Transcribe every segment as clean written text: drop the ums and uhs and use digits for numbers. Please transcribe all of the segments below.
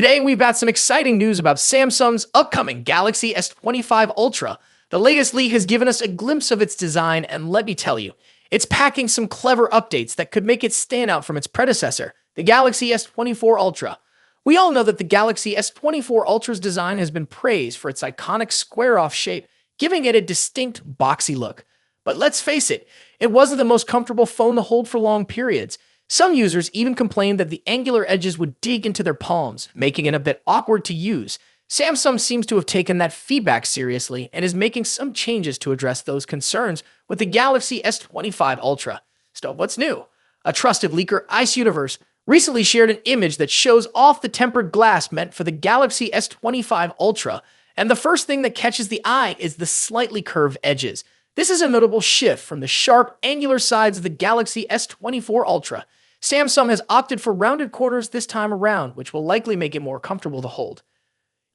Today, we've got some exciting news about Samsung's upcoming Galaxy S25 Ultra. The latest leak has given us a glimpse of its design, and let me tell you, it's packing some clever updates that could make it stand out from its predecessor, the Galaxy S24 Ultra. We all know that the Galaxy S24 Ultra's design has been praised for its iconic square-off shape, giving it a distinct, boxy look. But let's face it, it wasn't the most comfortable phone to hold for long periods. Some users even complained that the angular edges would dig into their palms, making it a bit awkward to use. Samsung seems to have taken that feedback seriously and is making some changes to address those concerns with the Galaxy S25 Ultra. So what's new? A trusted leaker, Ice Universe, recently shared an image that shows off the tempered glass meant for the Galaxy S25 Ultra, and the first thing that catches the eye is the slightly curved edges. This is a notable shift from the sharp, angular sides of the Galaxy S24 Ultra. Samsung has opted for rounded corners this time around, which will likely make it more comfortable to hold.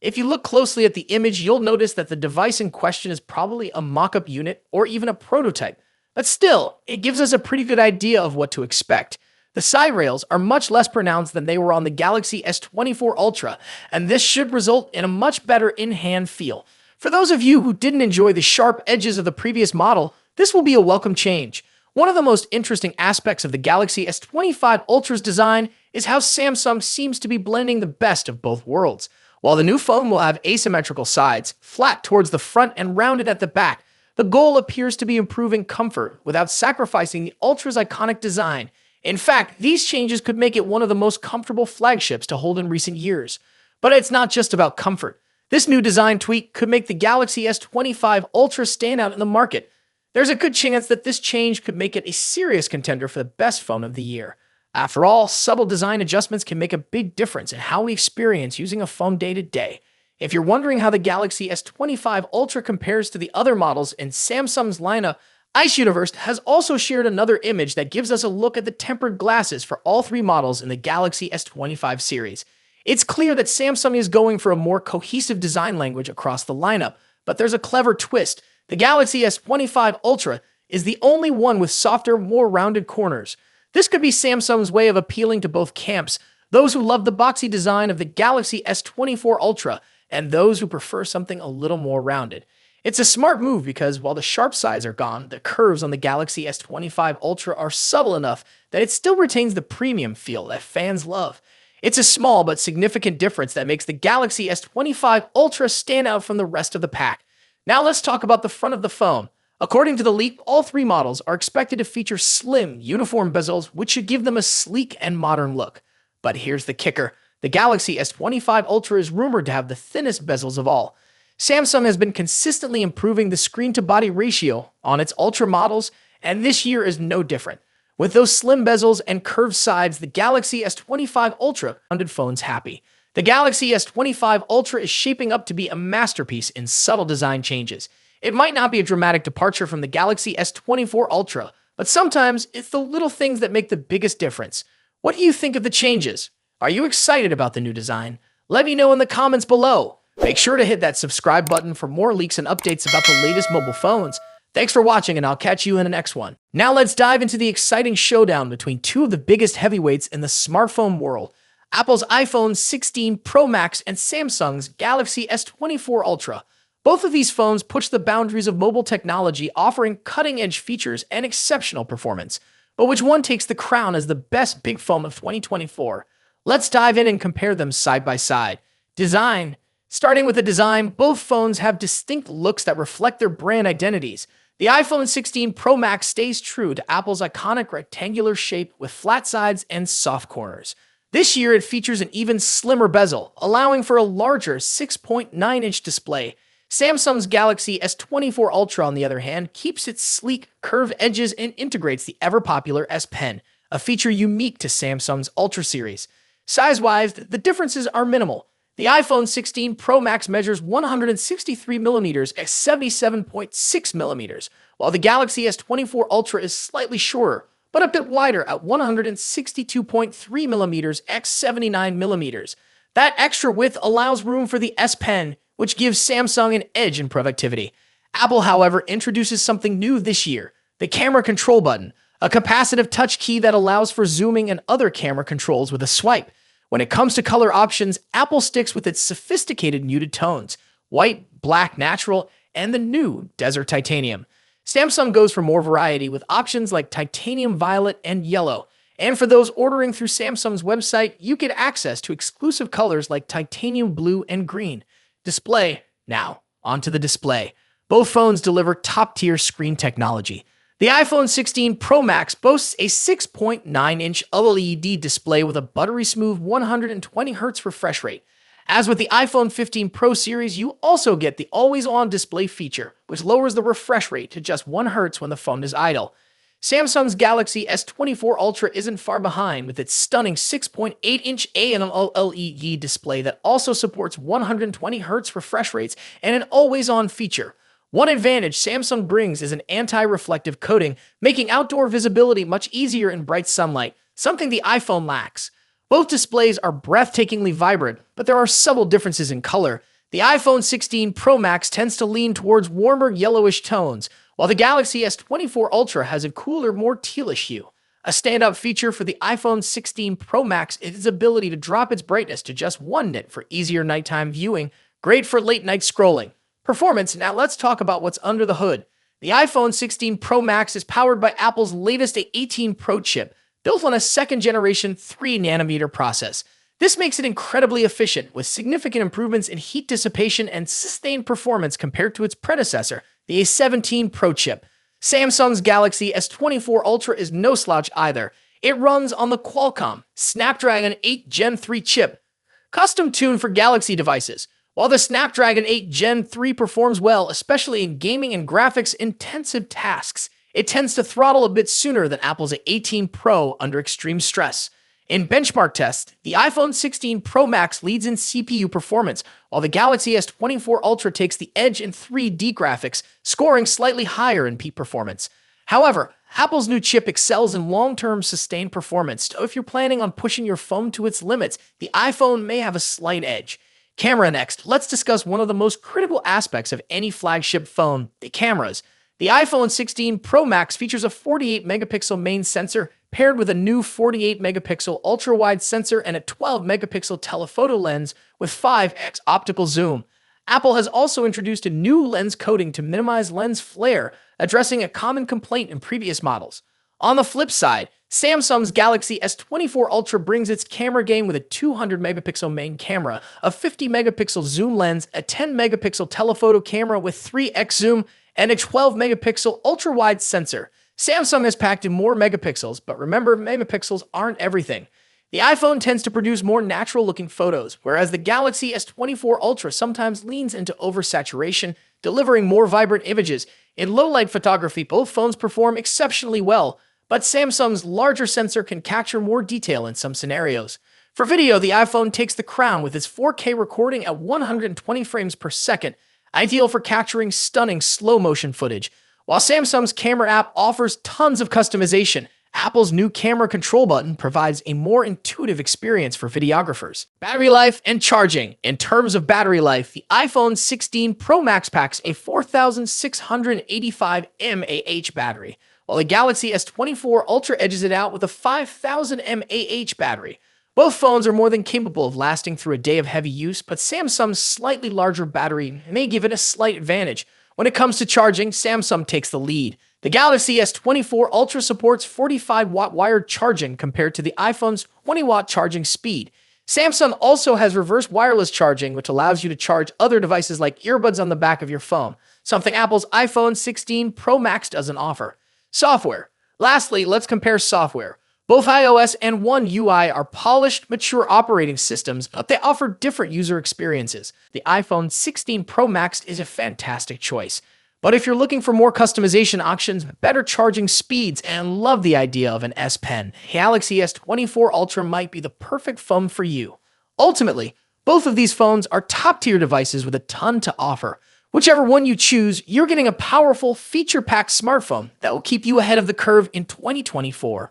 If you look closely at the image, you'll notice that the device in question is probably a mock-up unit or even a prototype. But still, it gives us a pretty good idea of what to expect. The side rails are much less pronounced than they were on the Galaxy S24 Ultra, and this should result in a much better in-hand feel. For those of you who didn't enjoy the sharp edges of the previous model, this will be a welcome change. One of the most interesting aspects of the Galaxy S25 Ultra's design is how Samsung seems to be blending the best of both worlds. While the new phone will have asymmetrical sides, flat towards the front and rounded at the back, the goal appears to be improving comfort without sacrificing the Ultra's iconic design. In fact, these changes could make it one of the most comfortable flagships to hold in recent years. But it's not just about comfort. This new design tweak could make the Galaxy S25 Ultra stand out in the market. There's a good chance that this change could make it a serious contender for the best phone of the year. After all, subtle design adjustments can make a big difference in how we experience using a phone day to day. If you're wondering how the Galaxy S25 Ultra compares to the other models in Samsung's lineup, Ice Universe has also shared another image that gives us a look at the tempered glasses for all three models in the Galaxy S25 series. It's clear that Samsung is going for a more cohesive design language across the lineup, but there's a clever twist. The Galaxy S25 Ultra is the only one with softer, more rounded corners. This could be Samsung's way of appealing to both camps, those who love the boxy design of the Galaxy S24 Ultra and those who prefer something a little more rounded. It's a smart move because while the sharp sides are gone, the curves on the Galaxy S25 Ultra are subtle enough that it still retains the premium feel that fans love. It's a small but significant difference that makes the Galaxy S25 Ultra stand out from the rest of the pack. Now let's talk about the front of the phone. According to the leak, all three models are expected to feature slim, uniform bezels, which should give them a sleek and modern look. But here's the kicker. The Galaxy S25 Ultra is rumored to have the thinnest bezels of all. Samsung has been consistently improving the screen-to-body ratio on its Ultra models, and this year is no different. With those slim bezels and curved sides, the Galaxy S25 Ultra rounded phones happy. The Galaxy S25 Ultra is shaping up to be a masterpiece in subtle design changes. It might not be a dramatic departure from the Galaxy S24 Ultra, but sometimes it's the little things that make the biggest difference. What do you think of the changes? Are you excited about the new design? Let me know in the comments below. Make sure to hit that subscribe button for more leaks and updates about the latest mobile phones. Thanks for watching, and I'll catch you in the next one. Now let's dive into the exciting showdown between two of the biggest heavyweights in the smartphone world. Apple's iPhone 16 Pro Max and Samsung's Galaxy S24 Ultra. Both of these phones push the boundaries of mobile technology, offering cutting-edge features and exceptional performance. But which one takes the crown as the best big phone of 2024? Let's dive in and compare them side by side. Design. Starting with the design, both phones have distinct looks that reflect their brand identities. The iPhone 16 Pro Max stays true to Apple's iconic rectangular shape with flat sides and soft corners. This year, it features an even slimmer bezel, allowing for a larger 6.9-inch display. Samsung's Galaxy S24 Ultra, on the other hand, keeps its sleek, curved edges and integrates the ever-popular S Pen, a feature unique to Samsung's Ultra series. Size-wise, the differences are minimal. The iPhone 16 Pro Max measures 163mm at 77.6mm, while the Galaxy S24 Ultra is slightly shorter, but a bit wider at 162.3mm x 79mm. That extra width allows room for the S Pen, which gives Samsung an edge in productivity. Apple, however, introduces something new this year, the camera control button, a capacitive touch key that allows for zooming and other camera controls with a swipe. When it comes to color options, Apple sticks with its sophisticated muted tones: white, black, natural, and the new Desert Titanium. Samsung goes for more variety with options like titanium violet and yellow. And for those ordering through Samsung's website, you get access to exclusive colors like titanium blue and green. Display. Now, onto the display. Both phones deliver top-tier screen technology. The iPhone 16 Pro Max boasts a 6.9-inch OLED display with a buttery-smooth 120Hz refresh rate. As with the iPhone 15 Pro series, you also get the always-on display feature, which lowers the refresh rate to just 1 Hz when the phone is idle. Samsung's Galaxy S24 Ultra isn't far behind with its stunning 6.8-inch AMOLED display that also supports 120Hz refresh rates and an always-on feature. One advantage Samsung brings is an anti-reflective coating, making outdoor visibility much easier in bright sunlight, something the iPhone lacks. Both displays are breathtakingly vibrant, but there are subtle differences in color. The iPhone 16 Pro Max tends to lean towards warmer yellowish tones, while the Galaxy S24 Ultra has a cooler, more tealish hue. A standout feature for the iPhone 16 Pro Max is its ability to drop its brightness to just 1 nit for easier nighttime viewing, great for late-night scrolling. Performance. Now let's talk about what's under the hood. The iPhone 16 Pro Max is powered by Apple's latest A18 Pro chip, built on a second-generation 3nm process. This makes it incredibly efficient, with significant improvements in heat dissipation and sustained performance compared to its predecessor, the A17 Pro chip. Samsung's Galaxy S24 Ultra is no slouch either. It runs on the Qualcomm Snapdragon 8 Gen 3 chip, custom-tuned for Galaxy devices. While the Snapdragon 8 Gen 3 performs well, especially in gaming and graphics-intensive tasks, it tends to throttle a bit sooner than Apple's A18 Pro under extreme stress. In benchmark tests, the iPhone 16 Pro Max leads in CPU performance, while the Galaxy S24 Ultra takes the edge in 3D graphics, scoring slightly higher in peak performance. However, Apple's new chip excels in long-term sustained performance, so if you're planning on pushing your phone to its limits, the iPhone may have a slight edge. Camera next. Let's discuss one of the most critical aspects of any flagship phone, the cameras. The iPhone 16 Pro Max features a 48-megapixel main sensor paired with a new 48-megapixel ultra-wide sensor and a 12-megapixel telephoto lens with 5x optical zoom. Apple has also introduced a new lens coating to minimize lens flare, addressing a common complaint in previous models. On the flip side, Samsung's Galaxy S24 Ultra brings its camera game with a 200-megapixel main camera, a 50-megapixel zoom lens, a 10-megapixel telephoto camera with 3x zoom, and a 12-megapixel ultra-wide sensor. Samsung has packed in more megapixels, but remember, megapixels aren't everything. The iPhone tends to produce more natural-looking photos, whereas the Galaxy S24 Ultra sometimes leans into oversaturation, delivering more vibrant images. In low-light photography, both phones perform exceptionally well, but Samsung's larger sensor can capture more detail in some scenarios. For video, the iPhone takes the crown with its 4K recording at 120 frames per second, ideal for capturing stunning slow-motion footage. While Samsung's camera app offers tons of customization, Apple's new camera control button provides a more intuitive experience for videographers. Battery life and charging. In terms of battery life, the iPhone 16 Pro Max packs a 4,685 mAh battery, while the Galaxy S24 Ultra edges it out with a 5,000 mAh battery. Both phones are more than capable of lasting through a day of heavy use, but Samsung's slightly larger battery may give it a slight advantage. When it comes to charging, Samsung takes the lead. The Galaxy S24 Ultra supports 45-watt wired charging compared to the iPhone's 20-watt charging speed. Samsung also has reverse wireless charging, which allows you to charge other devices like earbuds on the back of your phone, something Apple's iPhone 16 Pro Max doesn't offer. Software. Lastly, let's compare software. Both iOS and One UI are polished, mature operating systems, but they offer different user experiences. The iPhone 16 Pro Max is a fantastic choice. But if you're looking for more customization options, better charging speeds, and love the idea of an S Pen, Galaxy S24 Ultra might be the perfect phone for you. Ultimately, both of these phones are top-tier devices with a ton to offer. Whichever one you choose, you're getting a powerful, feature-packed smartphone that will keep you ahead of the curve in 2024.